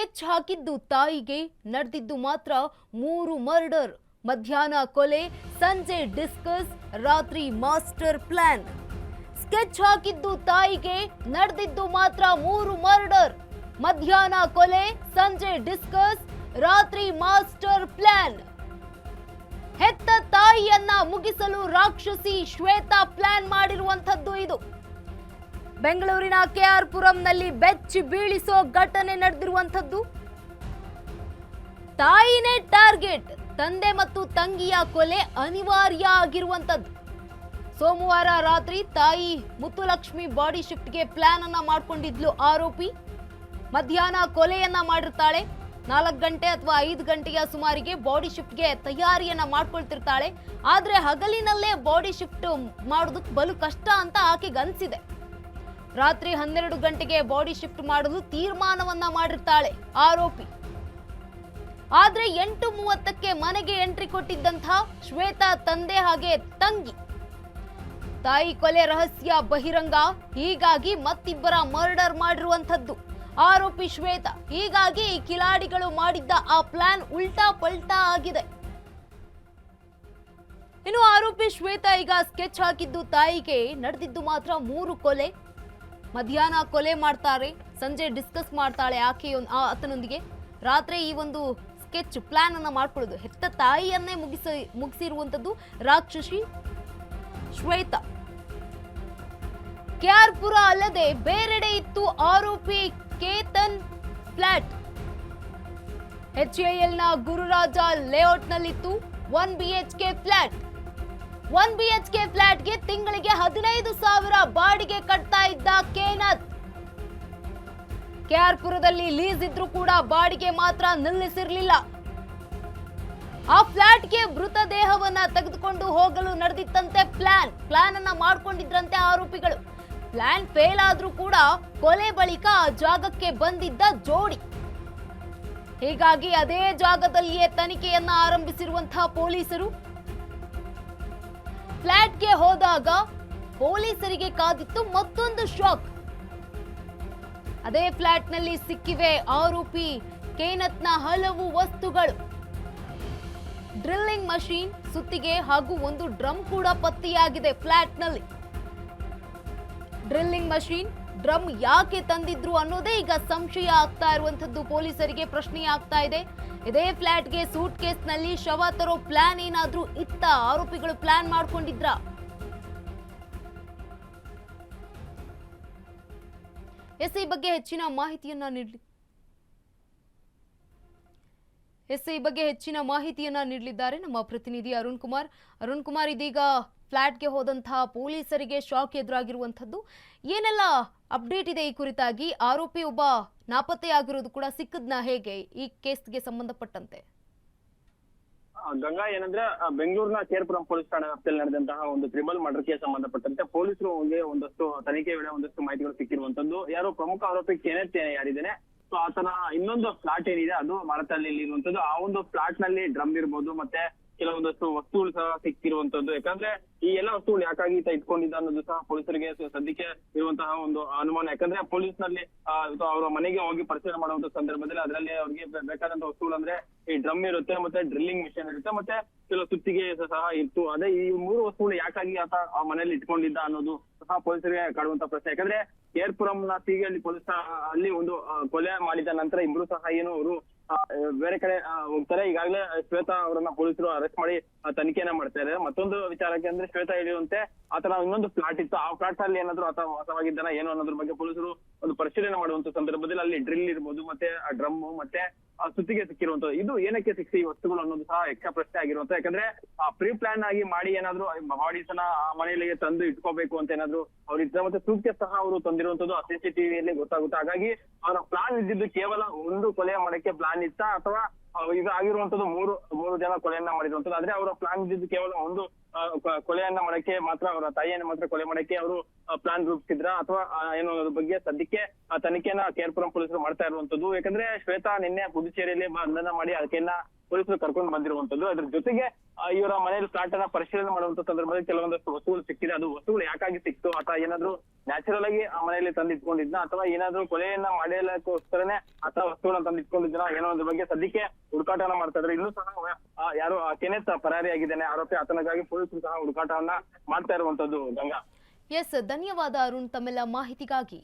Sketch ಹಾಕಿದ್ದು ತಾಯಿಗೆ, ನಡೆದಿದ್ದು ಮಾತ್ರ 3 ಮರ್ಡರ್. ಮಧ್ಯಾಹ್ನ ಕೊಲೆ, ಸಂಜೆ ಡಿಸ್ಕಸ್, ರಾತ್ರಿ ಮಾಸ್ಟರ್ ಪ್ಲಾನ್. ಸ್ಕೆಚ್ ಹಾಕಿದ್ದು ತಾಯಿಗೆ, ನಡೆದಿದ್ದು ಮಾತ್ರ 3 ಮರ್ಡರ್. ಮಧ್ಯಾಹ್ನ ಕೊಲೆ, ಸಂಜೆ ಡಿಸ್ಕಸ್, ರಾತ್ರಿ ಮಾಸ್ಟರ್ ಪ್ಲಾನ್. ಹೆತ್ತ ತಾಯಿಯನ್ನ ಮುಗಿಸಲು ರಾಕ್ಷಸಿ ಶ್ವೇತಾ ಪ್ಲಾನ್ ಮಾಡಿರುವಂತದ್ದು ಇದು. ಬೆಂಗಳೂರಿನ ಕೆಆರ್ ಪುರಂನಲ್ಲಿ ಬೆಚ್ಚಿ ಬೀಳಿಸೋ ಘಟನೆ ನಡೆದಿರುವಂತದ್ದು. ತಾಯಿನೇ ಟಾರ್ಗೆಟ್, ತಂದೆ ಮತ್ತು ತಂಗಿಯ ಕೊಲೆ ಅನಿವಾರ್ಯ ಆಗಿರುವಂತದ್ದು. ಸೋಮವಾರ ರಾತ್ರಿ ತಾಯಿ ಮುತ್ತುಲಕ್ಷ್ಮಿ ಬಾಡಿ ಶಿಫ್ಟ್ಗೆ ಪ್ಲಾನ್ ಅನ್ನ ಮಾಡ್ಕೊಂಡಿದ್ಲು ಆರೋಪಿ. ಮಧ್ಯಾಹ್ನ ಕೊಲೆಯನ್ನ ಮಾಡಿರ್ತಾಳೆ. 4 ಗಂಟೆ ಅಥವಾ 5 ಗಂಟೆಯ ಸುಮಾರಿಗೆ ಬಾಡಿ ಶಿಫ್ಟ್ಗೆ ತಯಾರಿಯನ್ನ ಮಾಡ್ಕೊಳ್ತಿರ್ತಾಳೆ. ಆದ್ರೆ ಹಗಲಿನಲ್ಲೇ ಬಾಡಿ ಶಿಫ್ಟ್ ಮಾಡೋದಕ್ಕೆ ಬಲು ಕಷ್ಟ ಅಂತ ಆಕೆಗೆ ಅನ್ಸಿದೆ. ರಾತ್ರಿ 12 ಗಂಟೆಗೆ ಬಾಡಿ ಶಿಫ್ಟ್ ಮಾಡಲು ತೀರ್ಮಾನವನ್ನ ಮಾಡಿರ್ತಾಳೆ ಆರೋಪಿ. ಆದ್ರೆ 8:30ಕ್ಕೆ ಮನೆಗೆ ಎಂಟ್ರಿ ಕೊಟ್ಟಿದ್ದಂಥ ಶ್ವೇತಾ ತಂದೆ ಹಾಗೆ ತಂಗಿ. ತಾಯಿ ಕೊಲೆ ರಹಸ್ಯ ಬಹಿರಂಗ, ಹೀಗಾಗಿ ಮತ್ತಿಬ್ಬರ ಮರ್ಡರ್ ಮಾಡಿರುವಂತದ್ದು ಆರೋಪಿ ಶ್ವೇತಾ. ಹೀಗಾಗಿ ಈ ಕಿಲಾಡಿಗಳು ಮಾಡಿದ್ದ ಆ ಪ್ಲಾನ್ ಉಲ್ಟಾ ಪಲ್ಟಾ ಆಗಿದೆ. ಇನ್ನು ಆರೋಪಿ ಶ್ವೇತಾ ಈಗ ಸ್ಕೆಚ್ ಹಾಕಿದ್ದು ತಾಯಿಗೆ, ನಡೆದಿದ್ದು ಮಾತ್ರ 3 ಕೊಲೆ. ಮಧ್ಯಾಹ್ನ ಕೊಲೆ ಮಾಡ್ತಾರೆ, ಸಂಜೆ ಡಿಸ್ಕಸ್ ಮಾಡ್ತಾಳೆ ಆತನೊಂದಿಗೆ. ರಾತ್ರಿ ಈ ಒಂದು ಸ್ಕೆಚ್ ಪ್ಲಾನ್ ಅನ್ನ ಮಾಡ್ಕೊಳ್ಳೋದು. ಹೆತ್ತ ತಾಯಿಯನ್ನೇ ಮುಗಿಸಿರುವಂತದ್ದು ರಾಕ್ಷಸಿ ಶ್ವೇತಾ. ಕೆಆರ್ ಪುರ ಅಲ್ಲದೆ ಬೇರೆಡೆ ಇತ್ತು ಆರೋಪಿ ಕೇತನ್ ಫ್ಲಾಟ್. HAL ನ ಗುರುರಾಜ ಲೇಔಟ್ನಲ್ಲಿತ್ತು 1 BHK ಫ್ಲಾಟ್. 1 BHK ಫ್ಲಾಟ್ಗೆ ತಿಂಗಳಿಗೆ 15,000 ಬಾಡಿಗೆ ಕಟ್ತಾ ಇದ್ದ ಕೇನತ್. ಕೆಆರ್ ಪುರದಲ್ಲಿ ಲೀಸ್ ಇದ್ರೂ ಕೂಡ ಬಾಡಿಗೆ ಮಾತ್ರ ನಿಲ್ಲಿಸಿರ್ಲಿಲ್ಲ. ಆ ಫ್ಲಾಟ್ಗೆ ಮೃತದೇಹವನ್ನ ತೆಗೆದುಕೊಂಡು ಹೋಗಲು ನಡೆದಿತ್ತಂತೆ ಪ್ಲಾನ್ ಅನ್ನ ಮಾಡ್ಕೊಂಡಿದ್ರಂತೆ ಆರೋಪಿಗಳು. ಪ್ಲಾನ್ ಫೇಲ್ ಆದ್ರೂ ಕೂಡ ಕೊಲೆ ಬಳಿಕ ಆ ಜಾಗಕ್ಕೆ ಬಂದಿದ್ದ ಜೋಡಿ. ಹೀಗಾಗಿ ಅದೇ ಜಾಗದಲ್ಲಿಯೇ ತನಿಖೆಯನ್ನ ಆರಂಭಿಸಿರುವಂತಹ ಪೊಲೀಸರು. ಫ್ಲಾಟ್ಗೆ ಹೋದಾಗ ಪೊಲೀಸರಿಗೆ ಕಾದಿತ್ತು ಮತ್ತೊಂದು ಶಾಕ್. ಅದೇ ಫ್ಲಾಟ್ನಲ್ಲಿ ಸಿಕ್ಕಿವೆ ಆರೋಪಿ ಕೇನತ್ನ ಹಲವು ವಸ್ತುಗಳು. ಡ್ರಿಲ್ಲಿಂಗ್ ಮಷೀನ್, ಸುತ್ತಿಗೆ ಹಾಗೂ ಒಂದು ಡ್ರಮ್ ಕೂಡ ಪತ್ತೆಯಾಗಿದೆ ಫ್ಲಾಟ್ನಲ್ಲಿ. ಡ್ರಿಲ್ಲಿಂಗ್ ಮಷೀನ್, ಡ್ರಮ್ ಯಾಕೆ ತಂದಿದ್ರು ಅನ್ನೋದೇ ಈಗ ಸಂಶಯ ಆಗ್ತಾ ಇರುವಂತದ್ದು. ಪೊಲೀಸರಿಗೆ ಪ್ರಶ್ನೆ ಆಗ್ತಾ ಇದೆ. ಇದೇ ಫ್ಲಾಟ್ಗೆ ಸೂಟ್ ಕೇಸ್ನಲ್ಲಿ ಶವ ತರೋ ಪ್ಲಾನ್ ಏನಾದ್ರೂ ಇತ್ತ? ಆರೋಪಿಗಳು ಪ್ಲಾನ್ ಮಾಡ್ಕೊಂಡಿದ್ರ? ಈ ಬಗ್ಗೆ ಹೆಚ್ಚಿನ ಮಾಹಿತಿಯನ್ನ ನೀಡಲಿದ್ದಾರೆ ನಮ್ಮ ಪ್ರತಿನಿಧಿ ಅರುಣ್ ಕುಮಾರ್. ಇದೀಗ ಫ್ಲಾಟ್ಗೆ ಹೋದಂತಹ ಪೊಲೀಸರಿಗೆ ಶಾಕ್ ಎದುರಾಗಿರುವಂತದ್ದು. ಏನೆಲ್ಲ ಅಪ್ಡೇಟ್ ಇದೆ ಈ ಕುರಿತಾಗಿ? ಆರೋಪಿ ಒಬ್ಬ ನಾಪತ್ತೆಯಾಗಿರೋದು ಕೂಡ ಸಿಕ್ಕದ್ನ ಹೇಗೆ ಈ ಕೇಸ್ಗೆ ಸಂಬಂಧಪಟ್ಟಂತೆ? ಗಂಗಾ, ಏನಂದ್ರೆ ಬೆಂಗಳೂರಿನ ಕೇರ್ಪುರಂ ಪೊಲೀಸ್ ಠಾಣಾ ವ್ಯಾಪ್ತಿಯಲ್ಲಿ ನಡೆದಂತಹ ಒಂದು ಟ್ರಿಬಲ್ ಮರ್ಡರ್ ಕೇಸ್ ಸಂಬಂಧಪಟ್ಟಂತೆ ಪೊಲೀಸರು ಒಂದಷ್ಟು ತನಿಖೆ ವೇಳೆ ಒಂದಷ್ಟು ಮಾಹಿತಿಗಳು ಸಿಕ್ಕಿರುವಂತದ್ದು. ಯಾರೋ ಪ್ರಮುಖ ಆರೋಪಿ ಕೆನೆತ್ ಯಾರಿದ್ದೇನೆ, ಸೊ ಆತನ ಇನ್ನೊಂದು ಫ್ಲಾಟ್ ಏನಿದೆ ಅದು ಮಾರತಹಳ್ಳಿ ಇರುವಂತದ್ದು. ಆ ಒಂದು ಫ್ಲಾಟ್ ನಲ್ಲಿ ಡ್ರಮ್ ಇರ್ಬೋದು, ಮತ್ತೆ ಕೆಲವೊಂದಷ್ಟು ವಸ್ತುಗಳು ಸಹ ಸಿಕ್ಕಿರುವಂತದ್ದು. ಯಾಕಂದ್ರೆ ಈ ಎಲ್ಲ ವಸ್ತುಗಳು ಯಾಕಾಗಿ ಈತ ಇಟ್ಕೊಂಡಿದ್ದ ಅನ್ನೋದು ಸಹ ಪೊಲೀಸರಿಗೆ ಸದ್ಯಕ್ಕೆ ಇರುವಂತಹ ಒಂದು ಅನುಮಾನ. ಯಾಕಂದ್ರೆ ಪೊಲೀಸ್ ನಲ್ಲಿ ಅವರ ಮನೆಗೆ ಹೋಗಿ ಪರಿಶೀಲನೆ ಮಾಡುವಂತ ಸಂದರ್ಭದಲ್ಲಿ ಅದರಲ್ಲಿ ಅವ್ರಿಗೆ ಬೇಕಾದಂತ ವಸ್ತುಗಳು ಅಂದ್ರೆ ಈ ಡ್ರಮ್ ಇರುತ್ತೆ, ಮತ್ತೆ ಡ್ರಿಲ್ಲಿಂಗ್ ಮಿಷನ್ ಇರುತ್ತೆ, ಮತ್ತೆ ಕೆಲವು ಸುತ್ತಿಗೆ ಸಹ ಇತ್ತು. ಅದೇ ಈ 3 ವಸ್ತುಗಳು ಯಾಕಾಗಿ ಆತ ಆ ಮನೆಯಲ್ಲಿ ಇಟ್ಕೊಂಡಿದ್ದ ಅನ್ನೋದು ಸಹ ಪೊಲೀಸರಿಗೆ ಕಾಡುವಂತ ಪ್ರಶ್ನೆ. ಯಾಕಂದ್ರೆ ಕೇರ್ಪುರಂನ ಸಿಗಲ್ಲಿ ಪೊಲೀಸ್ ಅಲ್ಲಿ ಒಂದು ಕೊಲೆ ಮಾಡಿದ ನಂತರ ಇಬ್ರು ಸಹ ಏನು ಅವರು ಬೇರೆ ಕಡೆ ಹೋಗ್ತಾರೆ. ಈಗಾಗಲೇ ಶ್ವೇತಾ ಅವರನ್ನ ಪೊಲೀಸರು ಅರೆಸ್ಟ್ ಮಾಡಿ ತನಿಖೆಯನ್ನ ಮಾಡ್ತಾ ಇದ್ದಾರೆ. ಮತ್ತೊಂದು ವಿಚಾರಕ್ಕೆ ಅಂದ್ರೆ ಶ್ವೇತಾ ಹೇಳಿರುವಂತೆ ಆತನ ಇನ್ನೊಂದು ಫ್ಲಾಟ್ ಇತ್ತು, ಆ ಫ್ಲಾಟ್ ಅಲ್ಲಿ ಏನಾದ್ರು ಆತ ವಾಸವಾಗಿದ್ದಾನ ಏನು ಅನ್ನೋದ್ರ ಬಗ್ಗೆ ಪೊಲೀಸರು ಒಂದು ಪರಿಶೀಲನೆ ಮಾಡುವಂತ ಸಂದರ್ಭದಲ್ಲಿ ಅಲ್ಲಿ ಡ್ರಿಲ್ ಇರ್ಬೋದು, ಮತ್ತೆ ಆ ಡ್ರಮ್, ಮತ್ತೆ ಆ ಸುತ್ತಿಗೆ ಸಿಕ್ಕಿರುವಂತದ್ದು. ಇದು ಏನಕ್ಕೆ ಸಿಕ್ಸಿ ಈ ವಸ್ತುಗಳು ಅನ್ನೋದು ಸಹ ಯಕ್ಷ ಪ್ರಶ್ನೆ ಆಗಿರುವಂತ. ಯಾಕಂದ್ರೆ ಪ್ರೀ ಪ್ಲಾನ್ ಆಗಿ ಮಾಡಿ ಏನಾದ್ರು ಬಾಡೀಸನ್ನ ಆ ಮನೆಯಲ್ಲಿ ತಂದು ಇಟ್ಕೋಬೇಕು ಅಂತ ಏನಾದ್ರು ಅವ್ರು ಇದ್ರೆ, ಮತ್ತೆ ಸೂಟ್ಗೆ ಸಹ ಅವರು ತಂದಿರುವಂತದ್ದು CCTVಯಲ್ಲಿ ಗೊತ್ತಾಗುತ್ತೆ. ಹಾಗಾಗಿ ಅವರ ಪ್ಲಾನ್ ಇದ್ದಿದ್ದು ಕೇವಲ ಒಂದು ಕೊಲೆ ಮಾಡಕ್ಕೆ ಪ್ಲಾನ್ ಇತ್ತ, ಅಥವಾ ಈಗ ಆಗಿರುವಂತದ್ದು ಮೂರು ಜನ ಕೊಲೆಯನ್ನ ಮಾಡಿರುವಂತದ್ದು. ಆದ್ರೆ ಅವರ ಪ್ಲಾನ್ ಇದ್ದಿದ್ದು ಕೇವಲ ಒಂದು ಕೊಲೆಯನ್ನ ಮಾಡಕ್ಕೆ ಮಾತ್ರ, ಅವರ ತಾಯಿಯನ್ನ ಮಾತ್ರ ಕೊಲೆ ಮಾಡಕ್ಕೆ ಅವರು ಪ್ಲಾನ್ ರೂಪಿಸಿದ್ರ, ಅಥವಾ ಏನೋ ಅದ್ರ ಬಗ್ಗೆ ಸದ್ಯಕ್ಕೆ ತನಿಖೆಯನ್ನ ಕೇರ್ಪುರಂ ಪೊಲೀಸರು ಮಾಡ್ತಾ ಇರುವಂತದ್ದು. ಯಾಕಂದ್ರೆ ಶ್ವೇತಾ ನಿನ್ನೆ ಪುದುಚೇರಿಯಲ್ಲಿ ಬಂಧನ ಮಾಡಿ ಅದಕ್ಕೆಲ್ಲ ಪೊಲೀಸರು ಕರ್ಕೊಂಡು ಬಂದಿರುವಂತದ್ದು. ಅದ್ರ ಜೊತೆಗೆ ಇವರ ಮನೆಯಲ್ಲಿ ಫ್ಲಾಟ್ ಅನ್ನ ಪರಿಶೀಲನೆ ಮಾಡುವಂತ ಸಂದರ್ಭದಲ್ಲಿ ಕೆಲವೊಂದಷ್ಟು ವಸ್ತುಗಳು ಸಿಕ್ಕಿದೆ. ಅದು ವಸ್ತುಗಳು ಯಾಕಾಗಿ ಸಿಕ್ತು ಅಥವಾ ಏನಾದ್ರು ನ್ಯಾಚುರಲ್ ಆಗಿ ಆ ಮನೆಯಲ್ಲಿ ತಂದಿಟ್ಕೊಂಡಿದ್ನ ಅಥವಾ ಏನಾದ್ರು ಕೊಲೆಯನ್ನ ಮಾಡಲಿಕ್ಕೋಸ್ಕರನೇ ಅಥವಾ ವಸ್ತುಗಳನ್ನ ತಂದಿಟ್ಕೊಂಡಿದ್ನ ಏನೋ ಅದ್ರ ಬಗ್ಗೆ ಸದ್ಯಕ್ಕೆ ಹುಡುಕಾಟವನ್ನ ಮಾಡ್ತಾ ಇದ್ದಾರೆ. ಇನ್ನೂ ಸಹ ಯಾರು ಕೆನೆತ್ ಪರಾರಿಯಾಗಿದ್ದಾನೆ ಆರೋಪಿ, ಆತನಿಗಾಗಿ ಪೊಲೀಸರು ಸಹ ಹುಡುಕಾಟವನ್ನ ಮಾಡ್ತಾ ಇರುವಂತದ್ದು. ಗಂಗಾ, ಎಸ್, ಧನ್ಯವಾದ ಅರುಣ್ ತಮ್ಮೆಲ್ಲ ಮಾಹಿತಿಗಾಗಿ.